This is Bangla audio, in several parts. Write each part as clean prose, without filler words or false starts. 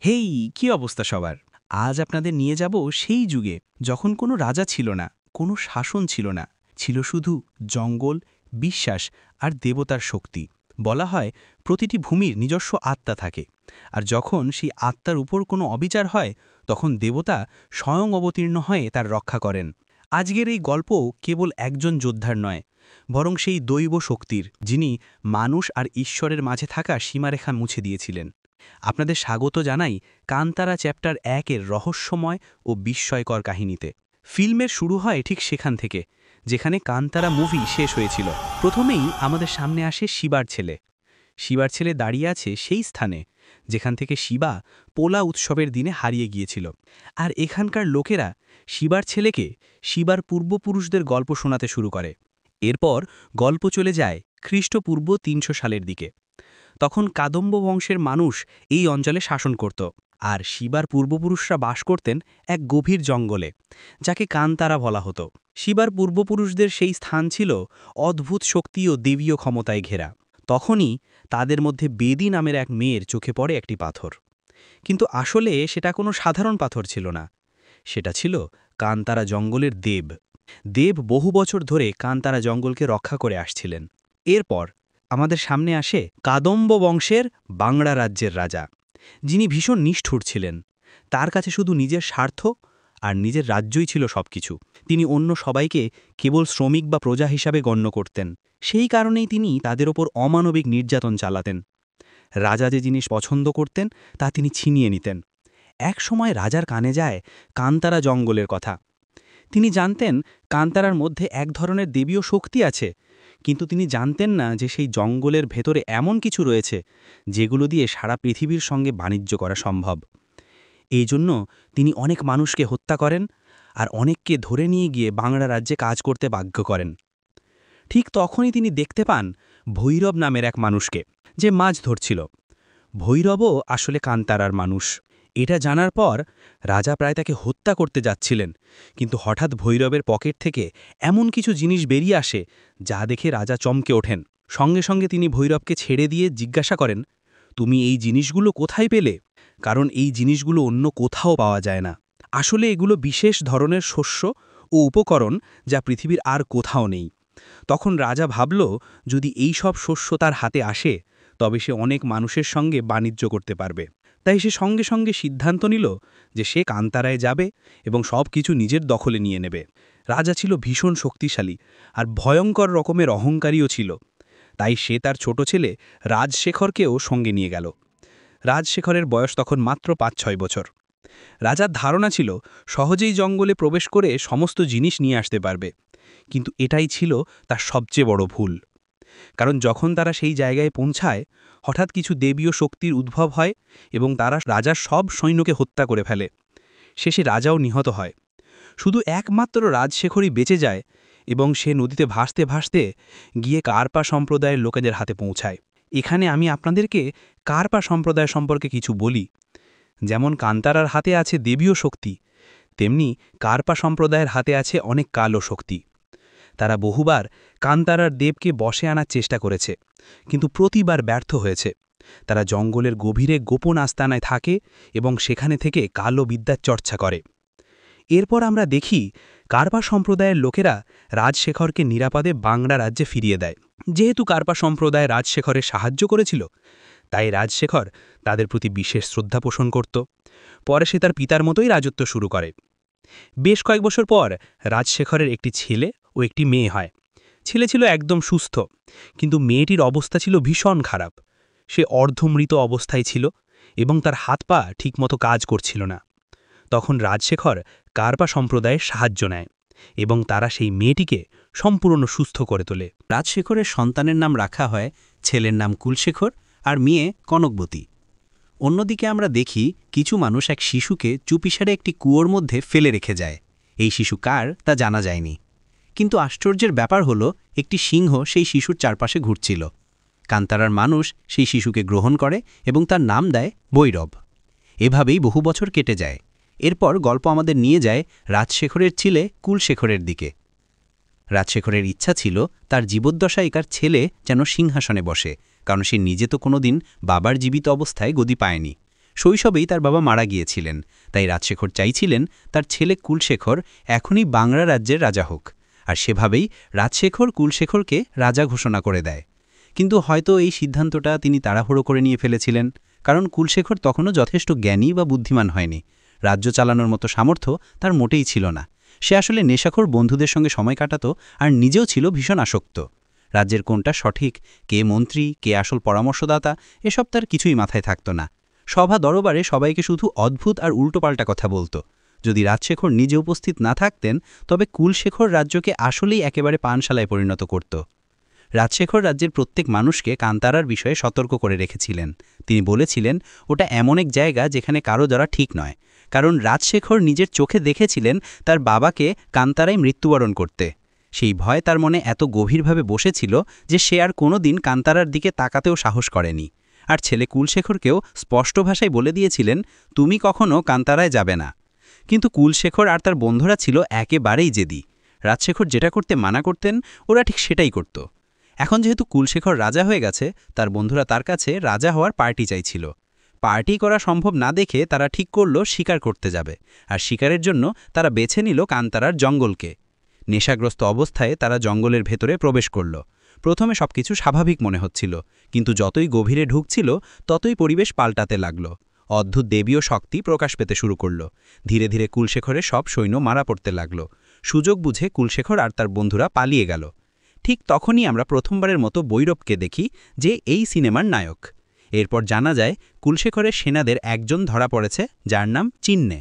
হেই, কি অবস্থা সবার? আজ আপনাদের নিয়ে যাব সেই যুগে যখন কোনো রাজা ছিল না, কোনো শাসন ছিল না, ছিল শুধু জঙ্গল, বিশ্বাস আর দেবতার শক্তি। বলা হয় প্রতিটি ভূমির নিজস্ব আত্মা থাকে, আর যখন সেই আত্মার উপর কোনো অবিচার হয় তখন দেবতা স্বয়ং অবতীর্ণ হয়ে তার রক্ষা করেন। আজকের এই গল্প কেবল একজন যোদ্ধার নয়, বরং সেই দৈব শক্তির, যিনি মানুষ আর ঈশ্বরের মাঝে থাকা সীমারেখা মুছে দিয়েছিলেন। আপনাদের স্বাগত জানাই কান্তারা চ্যাপ্টার 1-এর রহস্যময় ও বিস্ময়কর কাহিনীতে। ফিল্মের শুরু হয় ঠিক সেখান থেকে, যেখানে কান্তারা মুভি শেষ হয়েছিল। প্রথমেই আমাদের সামনে আসে শিবার ছেলে। শিবার ছেলে দাঁড়িয়ে আছে সেই স্থানে যেখান থেকে শিবা পোলা উৎসবের দিনে হারিয়ে গিয়েছিল। আর এখানকার লোকেরা শিবার ছেলেকে শিবার পূর্বপুরুষদের গল্প শোনাতে শুরু করে। এরপর গল্প চলে যায় খ্রিস্টপূর্ব ৩০০ সালের দিকে। তখন কাদম্ব বংশের মানুষ এই অঞ্চলে শাসন করত, আর শিবার পূর্বপুরুষরা বাস করতেন এক গভীর জঙ্গলে, যাকে কান্তারা বলা হতো। শিবার পূর্বপুরুষদের সেই স্থান ছিল অদ্ভুত শক্তি ও দেবীয় ক্ষমতায় ঘেরা। তখনই তাদের মধ্যে বেদি নামের এক মেয়ের চোখে পড়ে একটি পাথর। কিন্তু আসলে সেটা কোনো সাধারণ পাথর ছিল না, সেটা ছিল কান্তারা জঙ্গলের দেব। দেব বহু বছর ধরে কান্তারা জঙ্গলকে রক্ষা করে আসছিলেন। এরপর আমাদের সামনে আসে কাদম্ব বংশের বাংলা রাজ্যের রাজা, যিনি ভীষণ নিষ্ঠুর ছিলেন। তার কাছে শুধু নিজের স্বার্থ আর নিজের রাজ্যই ছিল সবকিছু। তিনি অন্য সবাইকে কেবল শ্রমিক বা প্রজা হিসাবে গণ্য করতেন। সেই কারণেই তিনি তাদের ওপর অমানবিক নির্যাতন চালাতেন। রাজা যে জিনিস পছন্দ করতেন তা তিনি ছিনিয়ে নিতেন। এক সময় রাজার কানে যায় কান্তারা জঙ্গলের কথা। তিনি জানতেন কান্তারার মধ্যে এক ধরনের দেবীয় শক্তি আছে, কিন্তু তিনি জানতেন না যে সেই জঙ্গলের ভেতরে এমন কিছু রয়েছে যেগুলো দিয়ে সারা পৃথিবীর সঙ্গে বাণিজ্য করা সম্ভব। এই জন্য তিনি অনেক মানুষকে হত্যা করেন আর অনেককে ধরে নিয়ে গিয়ে বাংলা রাজ্যে কাজ করতে বাধ্য করেন। ঠিক তখনই তিনি দেখতে পান ভৈরব নামের এক মানুষকে, যে মাছ ধরছিল। ভৈরবও আসলে কান্তারার মানুষ। এটা জানার পর রাজা প্রায় তাকে হত্যা করতে যাচ্ছিলেন, কিন্তু হঠাৎ ভৈরবের পকেট থেকে এমন কিছু জিনিস বেরিয়ে আসে যা দেখে রাজা চমকে ওঠেন। সঙ্গে সঙ্গে তিনি ভৈরবকে ছেড়ে দিয়ে জিজ্ঞাসা করেন, তুমি এই জিনিসগুলো কোথায় পেলে? কারণ এই জিনিসগুলো অন্য কোথাও পাওয়া যায় না। আসলে এগুলো বিশেষ ধরনের শস্য ও উপকরণ যা পৃথিবীর আর কোথাও নেই। তখন রাজা ভাবল, যদি এই সব শস্য তার হাতে আসে তবে সে অনেক মানুষের সঙ্গে বাণিজ্য করতে পারবে। তাই সে সঙ্গে সঙ্গে সিদ্ধান্ত নিল যে সে কান্তারায় যাবে এবং সব কিছু নিজের দখলে নিয়ে নেবে। রাজা ছিল ভীষণ শক্তিশালী আর ভয়ঙ্কর রকমের অহংকারীও ছিল। তাই সে তার ছোট ছেলে রাজশেখরকেও সঙ্গে নিয়ে গেল। রাজশেখরের বয়স তখন মাত্র ৫-৬ বছর। রাজার ধারণা ছিল সহজেই জঙ্গলে প্রবেশ করে সমস্ত জিনিস নিয়ে আসতে পারবে, কিন্তু এটাই ছিল তার সবচেয়ে বড় ভুল। কারণ যখন তারা সেই জায়গায় পৌঁছায়, হঠাৎ কিছু দেবীয় শক্তির উদ্ভব হয় এবং তারা রাজার সব সৈন্যকে হত্যা করে ফেলে। শেষে রাজাও নিহত হয়। শুধু একমাত্র রাজশেখরই বেঁচে যায় এবং সে নদীতে ভাসতে ভাসতে গিয়ে কার্পা সম্প্রদায়ের লোকেদের হাতে পৌঁছায়। এখানে আমি আপনাদেরকে কার্পা সম্প্রদায় সম্পর্কে কিছু বলি। যেমন কান্তারার হাতে আছে দেবীয় শক্তি, তেমনি কার্পা সম্প্রদায়ের হাতে আছে অনেক কালো শক্তি। তারা বহুবার কান্তারার দেবকে বশে আনার চেষ্টা করেছে, কিন্তু প্রতিবার ব্যর্থ হয়েছে। তারা জঙ্গলের গভীরে গোপন আস্তানায় থাকে এবং সেখানে থেকে কালো বিদ্যার চর্চা করে। এরপর আমরা দেখি কার্পা সম্প্রদায়ের লোকেরা রাজশেখরকে নিরাপদে বাংলা রাজ্যে ফিরিয়ে দেয়। যেহেতু কার্পা সম্প্রদায় রাজশেখরের সাহায্য করেছিল, তাই রাজশেখর তাদের প্রতি বিশেষ শ্রদ্ধা পোষণ করত। পরে সে তার পিতার মতোই রাজত্ব শুরু করে। বেশ কয়েক বছর পর রাজশেখরের একটি ছেলে ও একটি মেয়ে হয়। ছেলে ছিল একদম সুস্থ, কিন্তু মেয়েটির অবস্থা ছিল ভীষণ খারাপ। সে অর্ধমৃত অবস্থায় ছিল এবং তার হাত পা ঠিকমতো কাজ করছিল না। তখন রাজশেখর কার্পা সম্প্রদায়ের সাহায্য নেয় এবং তারা সেই মেয়েটিকে সম্পূর্ণ সুস্থ করে তোলে। রাজশেখরের সন্তানের নাম রাখা হয়, ছেলের নাম কুলশেখর আর মেয়ে কনকবতী। অন্যদিকে আমরা দেখি কিছু মানুষ এক শিশুকে চুপিসারে একটি কুয়োর মধ্যে ফেলে রেখে যায়। এই শিশু কার তা জানা যায়নি, কিন্তু আশ্চর্যের ব্যাপার হলো একটি সিংহ সেই শিশুর চারপাশে ঘুরছিল। কান্তারার মানুষ সেই শিশুকে গ্রহণ করে এবং তার নাম দেয় ভৈরব। এভাবেই বহু বছর কেটে যায়। এরপর গল্প আমাদের নিয়ে যায় রাজশেখরের ছেলে কুলশেখরের দিকে। রাজশেখরের ইচ্ছা ছিল তার জীবদ্দশায় তার ছেলে যেন সিংহাসনে বসে, কারণ সে নিজে তো কোনোদিন বাবার জীবিত অবস্থায় গদি পায়নি। শৈশবেই তার বাবা মারা গিয়েছিলেন, তাই রাজশেখর চাইছিলেন তার ছেলে কুলশেখর এখনই বাংলা রাজ্যের রাজা হোক, আর সেভাবেই রাজশেখর কুলশেখরকে রাজা ঘোষণা করে দেয়। কিন্তু হয়তো এই সিদ্ধান্তটা তিনি তাড়াহুড়ো করে নিয়ে ফেলেছিলেন, কারণ কুলশেখর তখনও যথেষ্ট জ্ঞানী বা বুদ্ধিমান হয়নি। রাজ্য চালানোর মতো সামর্থ্য তার মোটেই ছিল না। সে আসলে নেশাখোর বন্ধুদের সঙ্গে সময় কাটাত, আর নিজেও ছিল ভীষণ আসক্ত। রাজ্যের কোনটা সঠিক, কে মন্ত্রী, কে আসল পরামর্শদাতা, এসব তার কিছুই মাথায় থাকত না। সভা দরবারে সবাইকে শুধু অদ্ভুত আর উল্টোপাল্টা কথা বলতো। যদি রাজশেখর নিজে উপস্থিত না থাকতেন, তবে কুলশেখর রাজ্যকে আসলেই একেবারে পানশালায় পরিণত করত। রাজশেখর রাজ্যের প্রত্যেক মানুষকে কান্তারার বিষয়ে সতর্ক করে রেখেছিলেন। তিনি বলেছিলেন, ওটা এমন এক জায়গা যেখানে কারো যারা ঠিক নয়, কারণ রাজশেখর নিজের চোখে দেখেছিলেন তার বাবাকে কান্তারায় মৃত্যুবরণ করতে। সেই ভয় তার মনে এত গভীরভাবে বসেছিল যে সে আর কোনো দিন কান্তারার দিকে তাকাতেও সাহস করেনি। আর ছেলে কুলশেখরকেও স্পষ্ট ভাষায় বলে দিয়েছিলেন, তুমি কখনো কান্তারায় যাবে না। কিন্তু কুলশেখর আর তার বন্ধুরা ছিল একেবারেই জেদি। রাজশেখর যেটা করতে মানা করতেন, ওরা ঠিক সেটাই করত। এখন যেহেতু কুলশেখর রাজা হয়ে গেছে, তার বন্ধুরা তার কাছে রাজা হওয়ার পার্টি চাইছিল। পার্টি করা সম্ভব না দেখে তারা ঠিক করল শিকার করতে যাবে, আর শিকারের জন্য তারা বেছে নিল কান্তারার জঙ্গলকে। নেশাগ্রস্ত অবস্থায় তারা জঙ্গলের ভেতরে প্রবেশ করল। প্রথমে সবকিছু স্বাভাবিক মনে হচ্ছিল, কিন্তু যতই গভীরে ঢুকছিল ততই পরিবেশ পাল্টাতে লাগল। অদ্ভুত দেবীয় শক্তি প্রকাশ পেতে শুরু করল। ধীরে ধীরে কুলশেখরের সব সৈন্য মারা পড়তে লাগল। সুযোগ বুঝে কুলশেখর আর তার বন্ধুরা পালিয়ে গেল। ঠিক তখনই আমরা প্রথমবারের মতো বৈরবকে দেখি, যে এই সিনেমার নায়ক। এরপর জানা যায় কুলশেখরের সেনাদের একজন ধরা পড়েছে, যার নাম চিন্নে।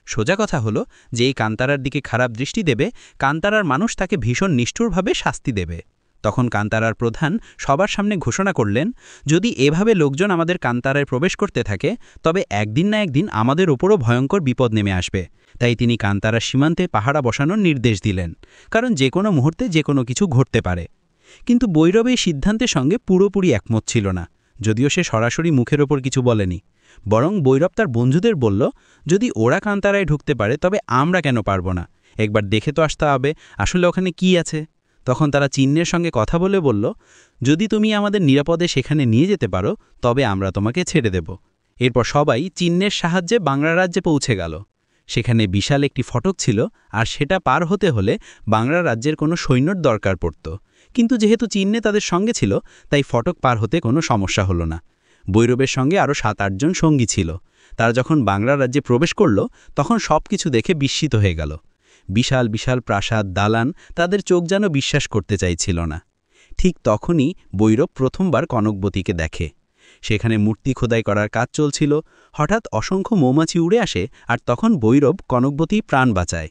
সোজা কথা হলো যে এই কান্তারার দিকে খারাপ দৃষ্টি দেবে, কান্তারার মানুষ তাকে ভীষণ নিষ্ঠুরভাবে শাস্তি দেবে। তখন কান্তারার প্রধান সবার সামনে ঘোষণা করলেন, যদি এভাবে লোকজন আমাদের কান্তারায় প্রবেশ করতে থাকে, তবে একদিন না একদিন আমাদের ওপরও ভয়ঙ্কর বিপদ নেমে আসবে। তাই তিনি কান্তারার সীমান্তে পাহারা বসানোর নির্দেশ দিলেন, কারণ যে কোনো মুহূর্তে যে কোনো কিছু ঘটতে পারে। কিন্তু বৈরব এই সিদ্ধান্তের সঙ্গে পুরোপুরি একমত ছিল না, যদিও সে সরাসরি মুখের ওপর কিছু বলেনি। বরং বৈরব তার বন্ধুদের বলল, যদি ওরা কান্তারায় ঢুকতে পারে তবে আমরা কেন পারব না, একবার দেখে তো আসতে হবে আসলে ওখানে কি আছে। তখন তারা চিন্নের সঙ্গে কথা বলে বলল, যদি তুমি আমাদের নিরাপদে সেখানে নিয়ে যেতে পারো তবে আমরা তোমাকে ছেড়ে দেব। এরপর সবাই চিন্নের সাহায্যে বাংলা রাজ্যে পৌঁছে গেল। সেখানে বিশাল একটি ফটক ছিল, আর সেটা পার হতে হলে বাংলা রাজ্যের কোনো সৈন্যর দরকার পড়ত। কিন্তু যেহেতু চিন্নে তাদের সঙ্গে ছিল, তাই ফটক পার হতে কোনো সমস্যা হলো না। বৈরবের সঙ্গে আরও 7-8 জন সঙ্গী ছিল। তারা যখন বাংলা রাজ্যে প্রবেশ করল, তখন সব কিছু দেখে বিস্মিত হয়ে গেল। বিশাল বিশাল প্রাসাদ, দালান, তাদের চোখ যেন বিশ্বাস করতে চাইছিল না। ঠিক তখনই বৈরব প্রথমবার কনকবতীকে দেখে। সেখানে মূর্তি খোদাই করার কাজ চলছিল। হঠাৎ অসংখ্য মৌমাছি উড়ে আসে, আর তখন বৈরব কনকবতী প্রাণ বাঁচায়।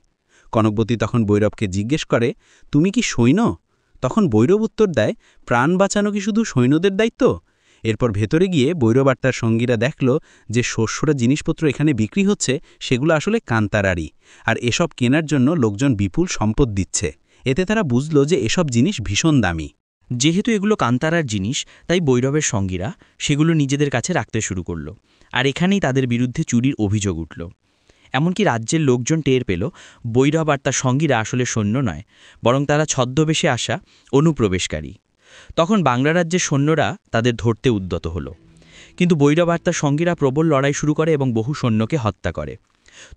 কনকবতী তখন বৈরবকে জিজ্ঞেস করে, তুমি কি সৈন্য? তখন বৈরব উত্তর দেয়, প্রাণ বাঁচানো কি শুধু সৈন্যদের দায়িত্ব? এরপর ভেতরে গিয়ে বৈরব আর তার সঙ্গীরা দেখল যে শস্যরা জিনিসপত্র এখানে বিক্রি হচ্ছে, সেগুলো আসলে কান্তারারই, আর এসব কেনার জন্য লোকজন বিপুল সম্পদ দিচ্ছে। এতে তারা বুঝল যে এসব জিনিস ভীষণ দামি। যেহেতু এগুলো কান্তারার জিনিস, তাই বৈরবের সঙ্গীরা সেগুলো নিজেদের কাছে রাখতে শুরু করল, আর এখানেই তাদের বিরুদ্ধে চুরির অভিযোগ উঠল। এমনকি রাজ্যের লোকজন টের পেল বৈরব আর তার সঙ্গীরা আসলে সৈন্য নয়, বরং তারা ছদ্মবেশে আসা অনুপ্রবেশকারী। তখন বাংলা রাজ্যের সৈন্যরা তাদের ধরতে উদ্যত হল, কিন্তু বৈরব আর তার সঙ্গীরা প্রবল লড়াই শুরু করে এবং বহু সৈন্যকে হত্যা করে।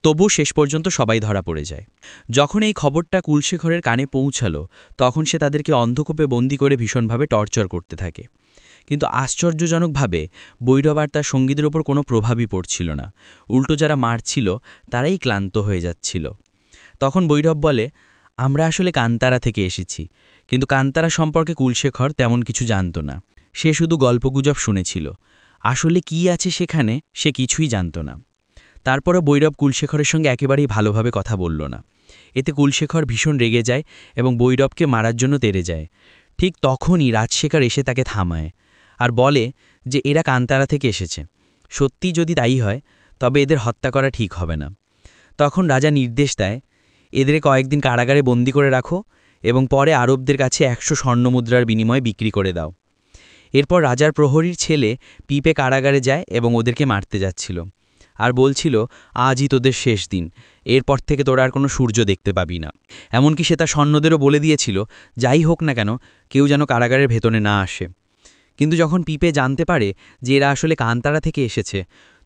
তবু শেষ পর্যন্ত সবাই ধরা পড়ে যায়। যখন এই খবরটা কুলশেখরের কানে পৌঁছালো, তখন সে তাদেরকে অন্ধকূপে বন্দি করে ভীষণভাবে টর্চার করতে থাকে। কিন্তু আশ্চর্যজনকভাবে বৈরব আর তার সঙ্গীদের ওপর কোনো প্রভাবই পড়ছিল না। উল্টো যারা মারছিল তারাই ক্লান্ত হয়ে যাচ্ছিল। তখন বৈরব বলে, আমরা আসলে কান্তারা থেকে এসেছি, কিন্তু কান্তারা সম্পর্কে কুলশেখর তেমন কিছু জানত না। সে শুধু গল্পগুজব শুনেছিল, আসলে কি আছে সেখানে সে কিছুই জানত না। তারপরে বৈরব কুলশেখরের সঙ্গে একেবারেই ভালোভাবে কথা বলল না। এতে কুলশেখর ভীষণ রেগে যায় এবং বৈরবকে মারার জন্য তেড়ে যায়। ঠিক তখনই রাজশেখর এসে তাকে থামায় আর বলে যে এরা কান্তারা থেকে এসেছে, সত্যি যদি তাই হয় তবে এদের হত্যা করা ঠিক হবে না। তখন রাজা নির্দেশ দেয়, এদের কয়েকদিন কারাগারে বন্দি করে রাখো এবং পরে আরবদের কাছে 100 স্বর্ণমুদ্রার বিনিময়ে বিক্রি করে দাও। এরপর রাজার প্রহরীর ছেলে পিপে কারাগারে যায় এবং ওদেরকে মারতে যাচ্ছিল, আর বলছিল, আজই তোদের শেষ দিন, এরপর থেকে তোরা আর কোনো সূর্য দেখতে পাবি না। এমনকি সে তার সৈন্যদেরও বলে দিয়েছিল, যাই হোক না কেন কেউ যেন কারাগারের ভেতরে না আসে। কিন্তু যখন পিপে জানতে পারে যে এরা আসলে কান্তারা থেকে এসেছে,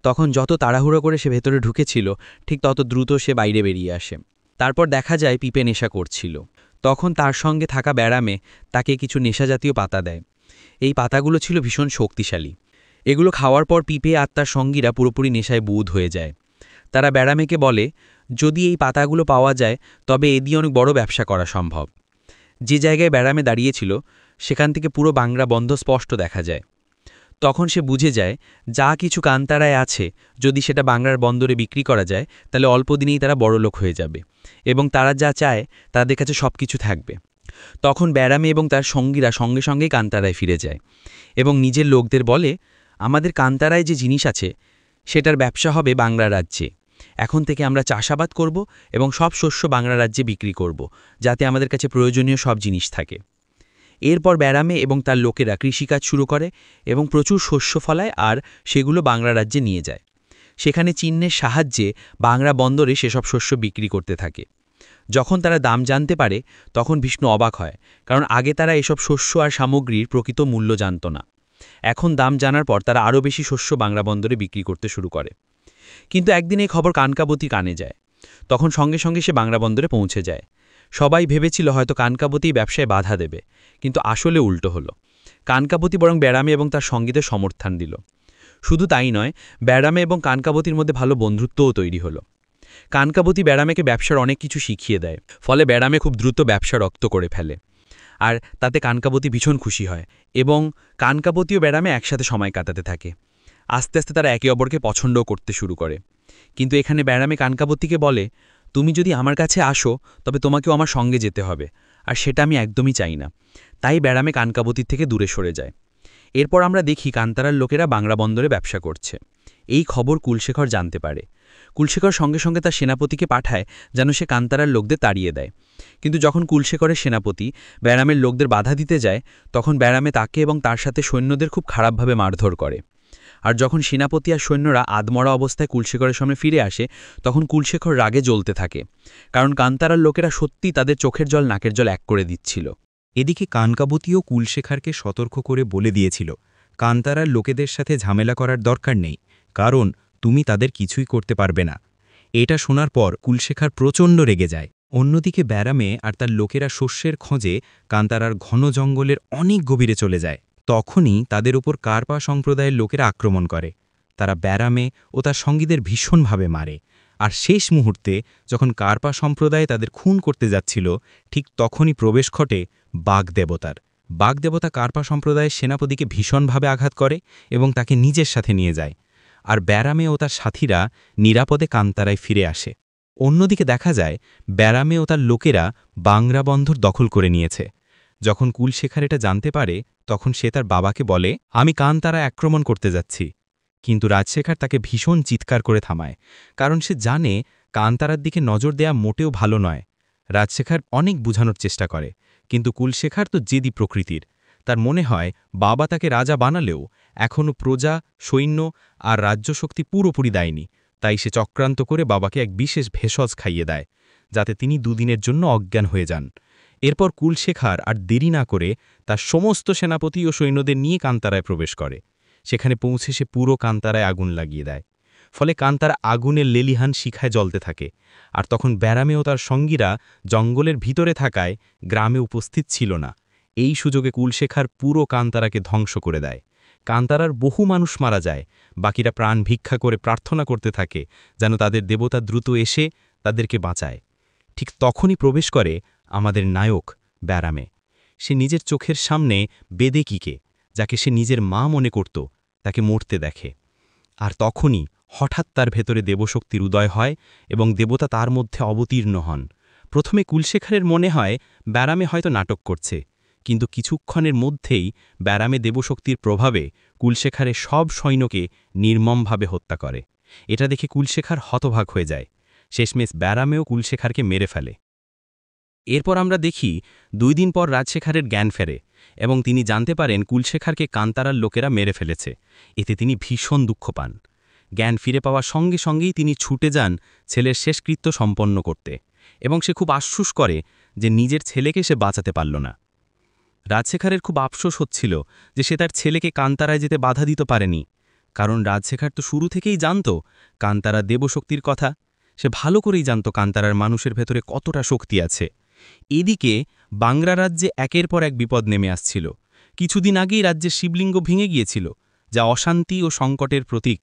তখন যত তাড়াহুড়ো করে সে ভেতরে ঢুকেছিল ঠিক তত দ্রুত সে বাইরে বেরিয়ে আসে। তারপর দেখা যায় পিপে নেশা করছিল। তখন তার সঙ্গে থাকা ব্যারামে তাকে কিছু নেশাজাতীয় পাতা দেয়। এই পাতাগুলো ছিল ভীষণ শক্তিশালী। এগুলো খাওয়ার পর পিপে আর তার সঙ্গীরা পুরোপুরি নেশায় বুঁদ হয়ে যায়। তারা ব্যারামেকে বলে, যদি এই পাতাগুলো পাওয়া যায় তবে এ দিয়ে অনেক বড় ব্যবসা করা সম্ভব। যে জায়গায় ব্যারামে দাঁড়িয়েছিল সেখান থেকে পুরো বাংলা বন্ধ স্পষ্ট দেখা যায়। তখন সে বুঝে যায় যা কিছু কান্তারায় আছে যদি সেটা বাংলার বন্দরে বিক্রি করা যায় তাহলে অল্প দিনেই তারা বড়লোক হয়ে যাবে এবং তারা যা চায় তাদের কাছে সব কিছু থাকবে। তখন ব্যারামে এবং তার সঙ্গীরা সঙ্গে সঙ্গেই কান্তারায় ফিরে যায় এবং নিজের লোকদের বলে, আমাদের কান্তারায় যে জিনিস আছে সেটার ব্যবসা হবে বাংলা রাজ্যে। এখন থেকে আমরা চাষাবাদ করব এবং সব শস্য বাংলা রাজ্যে বিক্রি করব, যাতে আমাদের কাছে প্রয়োজনীয় সব জিনিস থাকে। এরপর ব্যারামে এবং তার লোকেরা কৃষিকাজ শুরু করে এবং প্রচুর শস্য ফলায় আর সেগুলো বাংলা রাজ্যে নিয়ে যায়। সেখানে চিহ্নের সাহায্যে বাংলা বন্দরে সেসব শস্য বিক্রি করতে থাকে। যখন তারা দাম জানতে পারে তখন বিষ্ণু অবাক হয়, কারণ আগে তারা এসব শস্য আর সামগ্রীর প্রকৃত মূল্য জানত না। এখন দাম জানার পর তারা আরও বেশি শস্য বাংলা বন্দরে বিক্রি করতে শুরু করে। কিন্তু একদিন এই খবর কানকাবতী কানে যায়। তখন সঙ্গে সঙ্গে সে বাংলা বন্দরে পৌঁছে যায়। সবাই ভেবেছিল হয়তো কানকাবতী ব্যবসায় বাধা দেবে, কিন্তু আসলে উল্টো হলো। কানকাবতী বরং ব্যারামে এবং তার সঙ্গীদের সমর্থন দিল। শুধু তাই নয়, ব্যারামে এবং কানকাবতীর মধ্যে ভালো বন্ধুত্বও তৈরি হলো। কানকাবতী ব্যারামেকে ব্যবসার অনেক কিছু শিখিয়ে দেয়, ফলে ব্যারামে খুব দ্রুত ব্যবসা রপ্ত করে ফেলে। আর তাতে কানকাবতী ভীষণ খুশি হয় এবং কানকাবতী ও ব্যারামে একসাথে সময় কাটাতে থাকে। আস্তে আস্তে তারা একে অপরকে পছন্দও করতে শুরু করে। কিন্তু এখানে ব্যারামে কানকাবতীকে বলে, তুমি যদি আমার কাছে আসো তবে তোমাকেও আমার সঙ্গে যেতে হবে, আর সেটা আমি একদমই চাই না। তাই ব্যারামে কানকাবতীর থেকে দূরে সরে যায়। এরপর আমরা দেখি কান্তারার লোকেরা বাংলা বন্দরে ব্যবসা করছে। এই খবর কুলশেখর জানতে পারে। কুলশেখর সঙ্গে সঙ্গে তার সেনাপতিকে পাঠায় যেন সে কান্তারার লোকদের তাড়িয়ে দেয়। কিন্তু যখন কুলশেখরের সেনাপতি ব্যারামের লোকদের বাধা দিতে যায় তখন ব্যারামে তাকে এবং তার সাথে সৈন্যদের খুব খারাপভাবে মারধর করে। আর যখন সেনাপতি আর সৈন্যরা আধমরা অবস্থায় কুলশেখরের সামনে ফিরে আসে তখন কুলশেখর রাগে জ্বলতে থাকে, কারণ কান্তারার লোকেরা সত্যি তাদের চোখের জল নাকের জল এক করে দিচ্ছিল। এদিকে কানকাবতীও কুলশেখারকে সতর্ক করে বলে দিয়েছিল, কান্তারার লোকেদের সাথে ঝামেলা করার দরকার নেই, কারণ তুমি তাদের কিছুই করতে পারবে না। এটা শোনার পর কুলশেখার প্রচণ্ড রেগে যায়। অন্যদিকে ব্যারামে আর তার লোকেরা শস্যের খোঁজে কান্তারার ঘন জঙ্গলের অনেক গভীরে চলে যায়। তখনই তাদের উপর কার্পা সম্প্রদায়ের লোকেরা আক্রমণ করে। তারা ব্যারামে ও তার সঙ্গীদের ভীষণভাবে মারে। আর শেষ মুহূর্তে যখন কার্পা সম্প্রদায় তাদের খুন করতে যাচ্ছিল ঠিক তখনই প্রবেশ ঘটে বাগদেবতার। বাগদেবতা কার্পা সম্প্রদায়ের সেনাপতিকে ভীষণভাবে আঘাত করে এবং তাকে নিজের সাথে নিয়ে যায়। আর ব্যারামে ও তার সাথীরা নিরাপদে কান্তারায় ফিরে আসে। অন্যদিকে দেখা যায় ব্যারামে ও তার লোকেরা বাংলা বন্দর দখল করে নিয়েছে। যখন কুলশেখার এটা জানতে পারে তখন সে তার বাবাকে বলে, আমি কান্তারা আক্রমণ করতে যাচ্ছি। কিন্তু রাজশেখার তাকে ভীষণ চিৎকার করে থামায়, কারণ সে জানে কান্তারার দিকে নজর দেয়া মোটেও ভালো নয়। রাজশেখার অনেক বুঝানোর চেষ্টা করে, কিন্তু কুলশেখার তো জেদি প্রকৃতির। তার মনে হয় বাবা তাকে রাজা বানালেও এখনও প্রজা, সৈন্য আর রাজ্যশক্তি পুরোপুরি দেয়নি। তাই সে চক্রান্ত করে বাবাকে এক বিশেষ ভেষজ খাইয়ে দেয়, যাতে তিনি দুদিনের জন্য অজ্ঞান হয়ে যান। এরপর কুলশেখার আর দেরি না করে তার সমস্ত সেনাপতি ও সৈন্যদের নিয়ে কান্তারায় প্রবেশ করে। সেখানে পৌঁছে সে পুরো কান্তারায় আগুন লাগিয়ে দেয়। ফলে কান্তারা আগুনের লেলিহান শিখায় জ্বলতে থাকে। আর তখন ব্যারামে ও তার সঙ্গীরা জঙ্গলের ভিতরে থাকায় গ্রামে উপস্থিত ছিল না। এই সুযোগে কুলশেখার পুরো কান্তারাকে ধ্বংস করে দেয়। কান্তারার বহু মানুষ মারা যায়। বাকিরা প্রাণ ভিক্ষা করে প্রার্থনা করতে থাকে যেন তাদের দেবতা দ্রুত এসে তাদেরকে বাঁচায়। ঠিক তখনই প্রবেশ করে আমাদের নায়ক ব্যারামে। সে নিজের চোখের সামনে বেদেকিকে, যাকে সে নিজের মা মনে করত, তাকে মরতে দেখে। আর তখনই হঠাৎ তার ভেতরে দেবশক্তির উদয় হয় এবং দেবতা তার মধ্যে অবতীর্ণ হন। প্রথমে কুলশেখারের মনে হয় ব্যারামে হয়তো নাটক করছে, কিন্তু কিছুক্ষণের মধ্যেই ব্যারামে দেবশক্তির প্রভাবে কুলশেখারের সব সৈন্যকে নির্মমভাবে হত্যা করে। এটা দেখে কুলশেখার হতভাগ হয়ে যায়। শেষমেশ ব্যারামেও কুলশেখারকে মেরে ফেলে। এরপর আমরা দেখি 2 দিন পর রাজশেখারের জ্ঞান ফেরে এবং তিনি জানতে পারেন কুলশেখারকে কান্তারার লোকেরা মেরে ফেলেছে। এতে তিনি ভীষণ দুঃখ পান। জ্ঞান ফিরে পাওয়ার সঙ্গে সঙ্গেই তিনি ছুটে যান ছেলের শেষকৃত্য সম্পন্ন করতে এবং সে খুব আফসোস করে যে নিজের ছেলেকে সে বাঁচাতে পারল না। রাজশেখারের খুব আফসোস হচ্ছিল যে সে তার ছেলেকে কান্তারায় যেতে বাধা দিতে পারেনি। কারণ রাজশেখর তো শুরু থেকেই জানত কান্তারা দেবশক্তির কথা। সে ভালো করেই জানত কান্তারার মানুষের ভেতরে কতটা শক্তি আছে। এদিকে বাংলা রাজ্যে একের পর এক বিপদ নেমে আসছিল। কিছুদিন আগেই রাজ্যের শিবলিঙ্গ ভেঙে গিয়েছিল, যা অশান্তি ও সংকটের প্রতীক।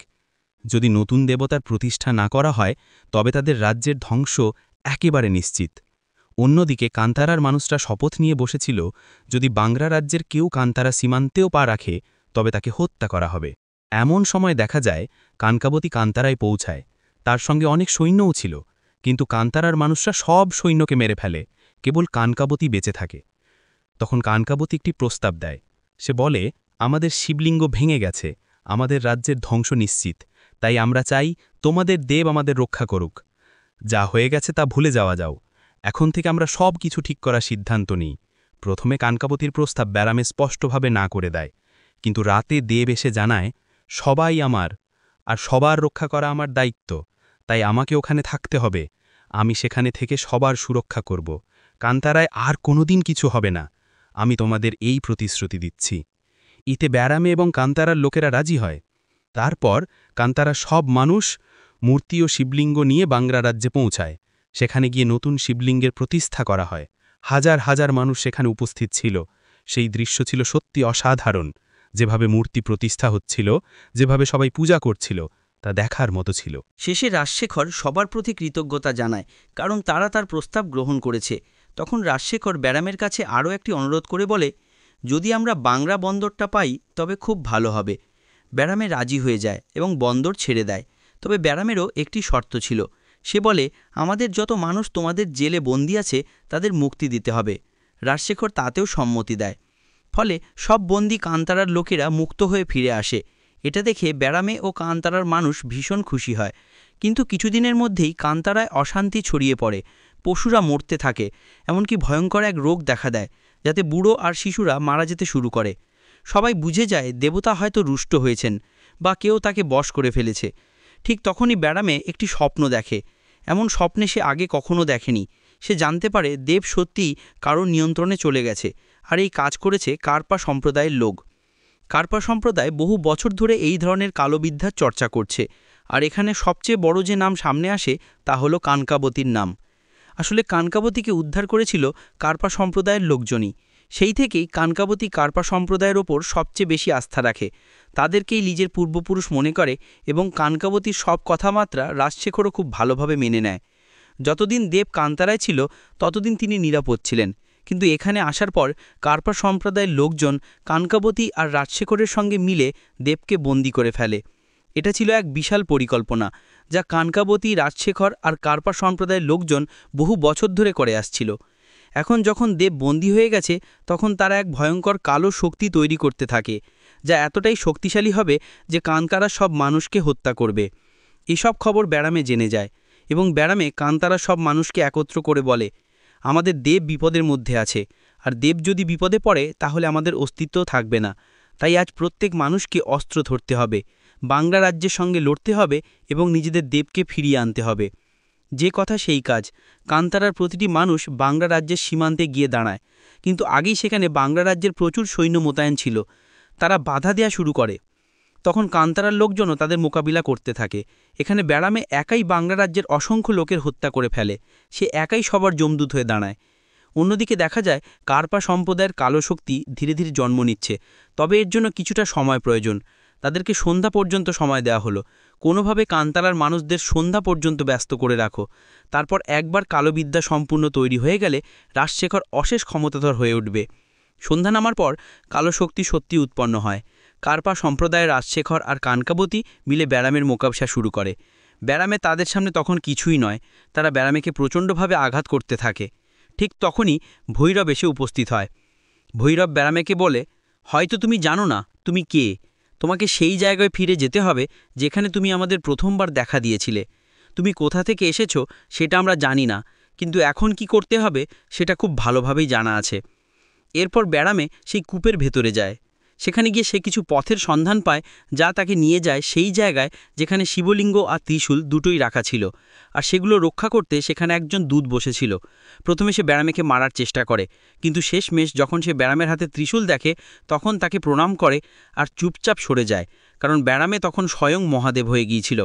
যদি নতুন দেবতার প্রতিষ্ঠা না করা হয় তবে তাদের রাজ্যের ধ্বংস একেবারে নিশ্চিত। অন্যদিকে কান্তারার মানুষরা শপথ নিয়ে বসেছিল, যদি বাংলা রাজ্যের কেউ কান্তারা সীমান্তেও পা রাখে তবে তাকে হত্যা করা হবে। এমন সময় দেখা যায় কানকাবতী কান্তারায় পৌঁছায়। তার সঙ্গে অনেক সৈন্যও ছিল, কিন্তু কান্তারার মানুষরা সব সৈন্যকে মেরে ফেলে, কেবল কানকাবতী বেঁচে থাকে। তখন কানকাবতী একটি প্রস্তাব দেয়। সে বলে, আমাদের শিবলিঙ্গ ভেঙে গেছে, আমাদের রাজ্যের ধ্বংস নিশ্চিত, তাই আমরা চাই তোমাদের দেব আমাদের রক্ষা করুক। যা হয়ে গেছে তা ভুলে যাওয়া যাও, এখন থেকে আমরা সব কিছু ঠিক করার সিদ্ধান্ত নিই। প্রথমে কানকাবতীর প্রস্তাব ব্যারামে স্পষ্টভাবে না করে দেয়, কিন্তু রাতে দেব এসে জানায়, সবাই আমার, আর সবার রক্ষা করা আমার দায়িত্ব, তাই আমাকে ওখানে থাকতে হবে। আমি সেখানে থেকে সবার সুরক্ষা করব। কান্তারায় আর কোনোদিন কিছু হবে না, আমি তোমাদের এই প্রতিশ্রুতি দিচ্ছি। এতে ব্যারামে এবং কান্তারার লোকেরা রাজি হয়। তারপর কান্তারা সব মানুষ, মূর্তি ও শিবলিঙ্গ নিয়ে বাংলা রাজ্যে পৌঁছায়। সেখানে গিয়ে নতুন শিবলিঙ্গের প্রতিষ্ঠা করা হয়। হাজার হাজার মানুষ সেখানে উপস্থিত ছিল। সেই দৃশ্য ছিল সত্যি অসাধারণ। যেভাবে মূর্তি প্রতিষ্ঠা হচ্ছিল, যেভাবে সবাই পূজা করছিল, তা দেখার মতো ছিল। শেষে রাজশেখর সবার প্রতি কৃতজ্ঞতা জানায়, কারণ তারা তার প্রস্তাব গ্রহণ করেছে। তখন রাজশেখর ব্যারামের কাছে আরও একটি অনুরোধ করে বলে, যদি আমরা বাংলা বন্দরটা পাই তবে খুব ভালো হবে। ব্যারামে রাজি হয়ে যায় এবং বন্দর ছেড়ে দেয়। তবে ব্যারামেরও একটি শর্ত ছিল। সে বলে, আমাদের যত মানুষ তোমাদের জেলে বন্দী আছে তাদের মুক্তি দিতে হবে। রাজশেখর তাতেও সম্মতি দেয়। ফলে সব বন্দী কান্তারার লোকেরা মুক্ত হয়ে ফিরে আসে। এটা দেখে ব্যারামে ও কান্তারার মানুষ ভীষণ খুশি হয়। কিন্তু কিছুদিনের মধ্যেই কান্তারায় অশান্তি ছড়িয়ে পড়ে। পশুরা মরতে থাকে, এমনকি ভয়ঙ্কর এক রোগ দেখা দেয়, যাতে বুড়ো আর শিশুরা মারা যেতে শুরু করে। সবাই বুঝে যায় দেবতা হয়তো রুষ্ট হয়েছেন বা কেউ তাকে বশ করে ফেলেছে। ঠিক তখনই ব্যারামে একটি স্বপ্ন দেখে। এমন স্বপ্নে সে আগে কখনো দেখেনি। সে জানতে পারে দেব সত্যিই কারোর নিয়ন্ত্রণে চলে গেছে, আর এই কাজ করেছে কার্পা সম্প্রদায়ের লোক। কার্পা সম্প্রদায় বহু বছর ধরে এই ধরনের কালোবিদ্যার চর্চা করছে, আর এখানে সবচেয়ে বড় যে নাম সামনে আসে তা হলো কানকাবতীর নাম। আসলে কানকাবতীকে উদ্ধার করেছিল কার্পা সম্প্রদায়ের লোকজনই। সেই থেকেই কানকাবতী কার্পা সম্প্রদায়ের ওপর সবচেয়ে বেশি আস্থা রাখে। তাদেরকেই নিজের পূর্বপুরুষ মনে করে এবং কানকাবতীর সব কথাবার্তা রাজশেখরও খুব ভালোভাবে মেনে নেয়। যতদিন দেব কান্তারায় ছিল ততদিন তিনি নিরাপদ ছিলেন, কিন্তু এখানে আসার পর কার্পা সম্প্রদায়ের লোকজন কানকাবতী আর রাজশেখরের সঙ্গে মিলে দেবকে বন্দী করে ফেলে। এটা ছিল এক বিশাল পরিকল্পনা, যা কানকাবতী, রাজশেখর আর কার্পা সম্প্রদায়ের লোকজন বহু বছর ধরে করে আসছিল। এখন যখন দেব বন্দী হয়ে গেছে তখন তারা এক ভয়ঙ্কর কালো শক্তি তৈরি করতে থাকে, যা এতটাই শক্তিশালী হবে যে কানকারা সব মানুষকে হত্যা করবে। এসব খবর ব্যারামে জেনে যায় এবং ব্যারামে কান্তারা সব মানুষকে একত্র করে বলে, আমাদের দেব বিপদের মধ্যে আছে, আর দেব যদি বিপদে পড়ে তাহলে আমাদের অস্তিত্ব থাকবে না। তাই আজ প্রত্যেক মানুষকে অস্ত্র ধরতে হবে, বাংলা রাজ্যের সঙ্গে লড়তে হবে এবং নিজেদের দেবকে ফিরিয়ে আনতে হবে। যে কথা সেই কাজ। কান্তারার প্রতিটি মানুষ বাংলা রাজ্যের সীমান্তে গিয়ে দাঁড়ায়, কিন্তু আগেই সেখানে বাংলা রাজ্যের প্রচুর সৈন্য মোতায়েন ছিল। তারা বাধা দেয়া শুরু করে। তখন কান্তারার লোকজনও তাদের মোকাবিলা করতে থাকে। এখানে ব্যারামে একাই বাংলা রাজ্যের অসংখ্য লোকের হত্যা করে ফেলে। সে একাই সবার যমদূত হয়ে দাঁড়ায়। অন্যদিকে দেখা যায় কার্পা সম্প্রদায়ের কালো শক্তি ধীরে ধীরে জন্ম নিচ্ছে, তবে এর জন্য কিছুটা সময় প্রয়োজন। তাদেরকে সন্ধ্যা পর্যন্ত সময় দেওয়া হলো। কোনোভাবে কান্তারার মানুষদের সন্ধ্যা পর্যন্ত ব্যস্ত করে রাখো। তারপর একবার কালোবিদ্যা সম্পূর্ণ তৈরি হয়ে গেলে রাজশেখর অশেষ ক্ষমতাধর হয়ে উঠবে। সন্ধ্যা নামার পর কালো শক্তি সত্যি উৎপন্ন হয়। কার্পা সম্প্রদায়ের রাজশেখর আর কানকাবতী মিলে ব্যারামের মোকাবিলা শুরু করে। ব্যারামে তাদের সামনে তখন কিছুই নয়। তারা ব্যারামেকে প্রচণ্ডভাবে আঘাত করতে থাকে। ঠিক তখনই ভৈরব এসে উপস্থিত হয়। ভৈরব ব্যারামেকে বলে, হয়তো তুমি জানো না তুমি কে। তোমাকে সেই জায়গায় ফিরে যেতে হবে যেখানে তুমি আমাদের প্রথমবার দেখা দিয়েছিলে। তুমি কোথা থেকে এসেছো সেটা আমরা জানি না, কিন্তু এখন কি করতে হবে সেটা খুব ভালোভাবেই জানা আছে। এরপর ব্যারামে সেই কূপের ভেতরে যায়। সেখানে গিয়ে সে কিছু পথের সন্ধান পায় যা তাকে নিয়ে যায় সেই জায়গায় যেখানে শিবলিঙ্গ আর ত্রিশূল দুটোই রাখা ছিল, আর সেগুলো রক্ষা করতে সেখানে একজন দূত বসেছিল। প্রথমে সে ব্যারামেকে মারার চেষ্টা করে, কিন্তু শেষমেশ যখন সে ব্যারামের হাতে ত্রিশূল দেখে তখন তাকে প্রণাম করে আর চুপচাপ সরে যায়, কারণ ব্যারামে তখন স্বয়ং মহাদেব হয়ে গিয়েছিল।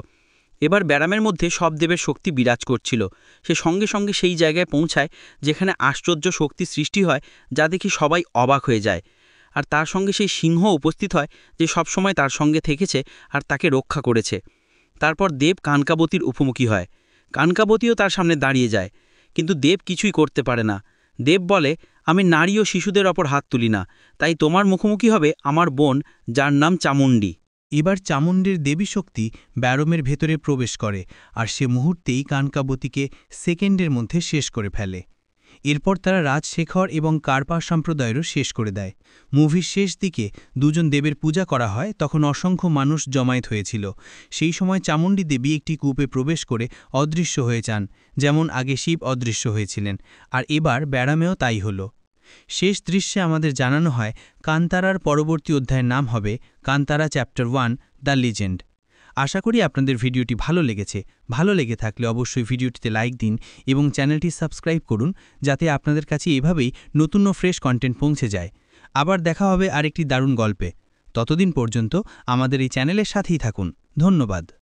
এবার ব্যারামের মধ্যে সব দেবের শক্তি বিরাজ করছিল। সে সঙ্গে সঙ্গে সেই জায়গায় পৌঁছায় যেখানে আশ্চর্য শক্তি সৃষ্টি হয়, যা দেখে সবাই অবাক হয়ে যায়। আর তার সঙ্গে সেই সিংহ উপস্থিত হয় যে সবসময় তার সঙ্গে থেকেছে আর তাকে রক্ষা করেছে। তারপর দেব কানকাবতীর মুখোমুখি হয়। কানকাবতীও তার সামনে দাঁড়িয়ে যায়, কিন্তু দেব কিছুই করতে পারে না। দেব বলে, আমি নারী ও শিশুদের ওপর হাত তুলি না, তাই তোমার মুখোমুখি হবে আমার বোন, যার নাম চামুণ্ডী। এবার চামুণ্ডীর দেবী শক্তি ব্যারমের ভেতরে প্রবেশ করে আর সে মুহূর্তেই কানকাবতীকে সেকেন্ডের মধ্যে শেষ করে ফেলে। এরপর তারা রাজশেখর এবং কার্পা সম্প্রদায়েরও শেষ করে দেয়। মুভির শেষ দিকে দুজন দেবের পূজা করা হয়, তখন অসংখ্য মানুষ জমায়েত হয়েছিল। সেই সময় চামুণ্ডী দেবী একটি কূপে প্রবেশ করে অদৃশ্য হয়ে যান, যেমন আগে শিব অদৃশ্য হয়েছিলেন, আর এবার ব্যারামেও তাই হল। শেষ দৃশ্যে আমাদের জানানো হয় কান্তারার পরবর্তী অধ্যায়ের নাম হবে কান্তারা চ্যাপ্টার 1 দ্য লিজেন্ড। আশা করি আপনাদের ভিডিওটি ভালো লেগেছে। ভালো লেগে থাকলে অবশ্যই ভিডিওটিতে লাইক দিন এবং চ্যানেলটি সাবস্ক্রাইব করুন, যাতে আপনাদের কাছে এভাবেই নতুন ও ফ্রেশ কন্টেন্ট পৌঁছে যায়। আবার দেখা হবে আরেকটি দারুণ গল্পে। ততদিন পর্যন্ত আমাদের এই চ্যানেলের সাথেই থাকুন। ধন্যবাদ।